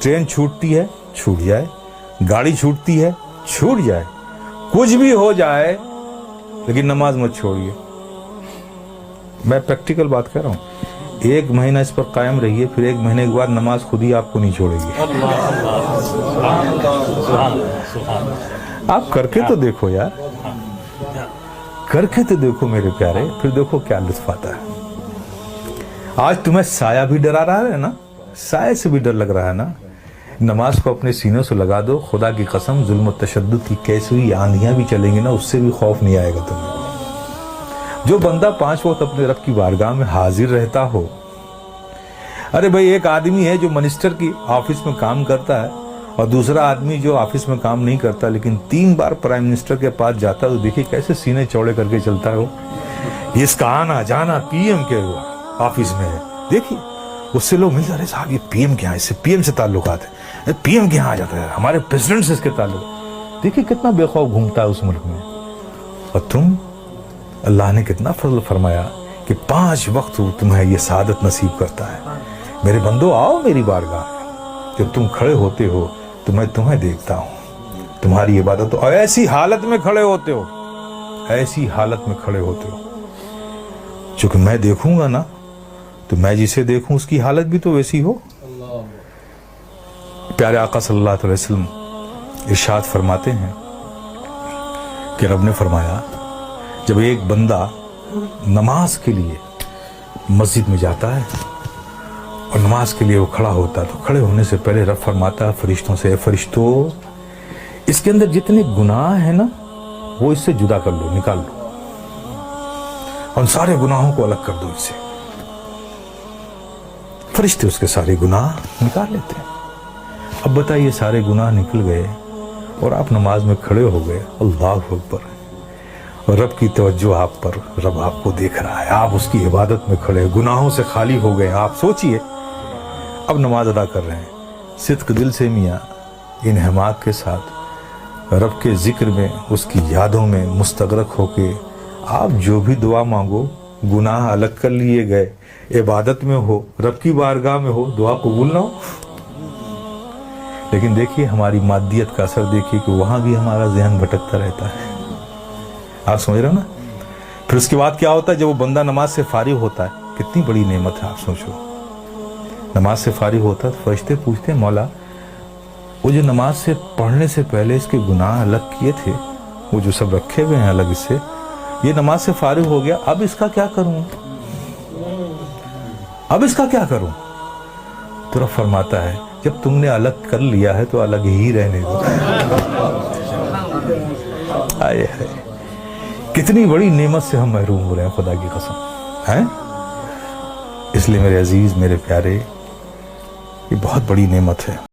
Train छूटती है छूट जाए, गाड़ी छूटती है छूट जाए, कुछ भी हो जाए, लेकिन नमाज मत छोड़िए। मैं प्रैक्टिकल बात कर रहा हूँ। 1 महीना इस पर कायम रहिए, फिर 1 महीने के बाद नमाज खुद ही आपको नहीं छोड़ेगी। आप करके तो देखो यार, करके तो देखो मेरे प्यारे, फिर देखो क्या लुत्फ आता है। आज तुम्हें साया भी डरा रहा है ना, साये से भी डर लग रहा है ना, नमाज को अपने सीनों से लगा दो। खुदा की कसम, जुल्म तशद्दुद की कैसी हुई आंधियां भी चलेंगी ना, उससे भी खौफ नहीं आएगा तुम्हें। जो बंदा 5 वक्त अपने रब की बारगाह में हाजिर रहता हो। अरे भाई, एक आदमी है जो मिनिस्टर की ऑफिस में काम करता है, और दूसरा आदमी जो ऑफिस में काम नहीं करता लेकिन 3 बार प्राइम मिनिस्टर के पास जाता है, तो देखिए कैसे सीने चौड़े करके चलता है वो। इसका आना जाना पीएम के ऑफिस में है। देखिए उससे लोग मिलते, अरे साहब ये पीएम के यहाँ, इससे पीएम से ताल्लुकात है, पीएम के यहाँ आ जाता है, हमारे प्रेसिडेंट से इसके ताल्लुक। देखिए कितना बेखौफ घूमता है उस मुल्क में। और तुम, अल्लाह ने कितना फजल फरमाया कि 5 वक्त तुम्हें ये सादत नसीब करता है। मेरे बंदो, आओ मेरी बारगाह। जब तुम खड़े होते हो तो मैं तुम्हें देखता हूँ, तुम्हारी इबादत, और ऐसी हालत में खड़े होते हो, ऐसी हालत में खड़े होते हो, चूंकि मैं देखूंगा ना, तो मैं जिसे देखूं उसकी हालत भी तो वैसी हो। प्यारे आका सल्लल्लाहु अलैहि वसल्लम इरशाद फरमाते हैं कि रब ने फरमाया, जब एक बंदा नमाज के लिए मस्जिद में जाता है और नमाज के लिए वो खड़ा होता है, तो खड़े होने से पहले रब फरमाता है फरिश्तों से, फरिश्तों, इसके अंदर जितने गुनाह हैं ना, वो इससे जुदा कर लो, निकाल लो, और सारे गुनाहों को अलग कर दो इससे। फरिश्ते उसके सारे गुनाह निकाल लेते हैं। अब बताइए, सारे गुनाह निकल गए और आप नमाज में खड़े हो गए, अल्लाह अकबर, और रब की तवज्जो आप पर, रब आपको देख रहा है, आप उसकी इबादत में खड़े, गुनाहों से खाली हो गए। आप सोचिए, अब नमाज अदा कर रहे हैं सिद्क दिल से, मियाँ इन्हमाक के साथ, रब के जिक्र में, उसकी यादों में मुस्तगरक होके आप जो भी दुआ मांगो, गुनाह अलग कर लिए गए, इबादत में हो, रब की बारगाह में हो, दुआ कबूल ना हो। लेकिन देखिए हमारी मादियत का असर देखिए कि वहां भी हमारा ज़हन भटकता रहता है। आप समझ रहे हो ना। फिर उसके बाद क्या होता है, जब वो बंदा नमाज से फारिग होता है, कितनी बड़ी नेमत है आप सोचो। नमाज से फारिग होता है तो फरिश्ते पूछते हैं, मौला वो जो नमाज से पढ़ने से पहले इसके गुनाह अलग किए थे, वो जो सब रखे हुए हैं अलग, इससे ये नमाज से फारिग हो गया, अब इसका क्या करूं, अब इसका क्या करूं। तो रब फरमाता है, जब तुमने अलग कर लिया है तो अलग ही रहने दो। आए है, कितनी बड़ी नेमत से हम महरूम हो रहे हैं, खुदा की कसम है। इसलिए मेरे अजीज, मेरे प्यारे, ये बहुत बड़ी नेमत है।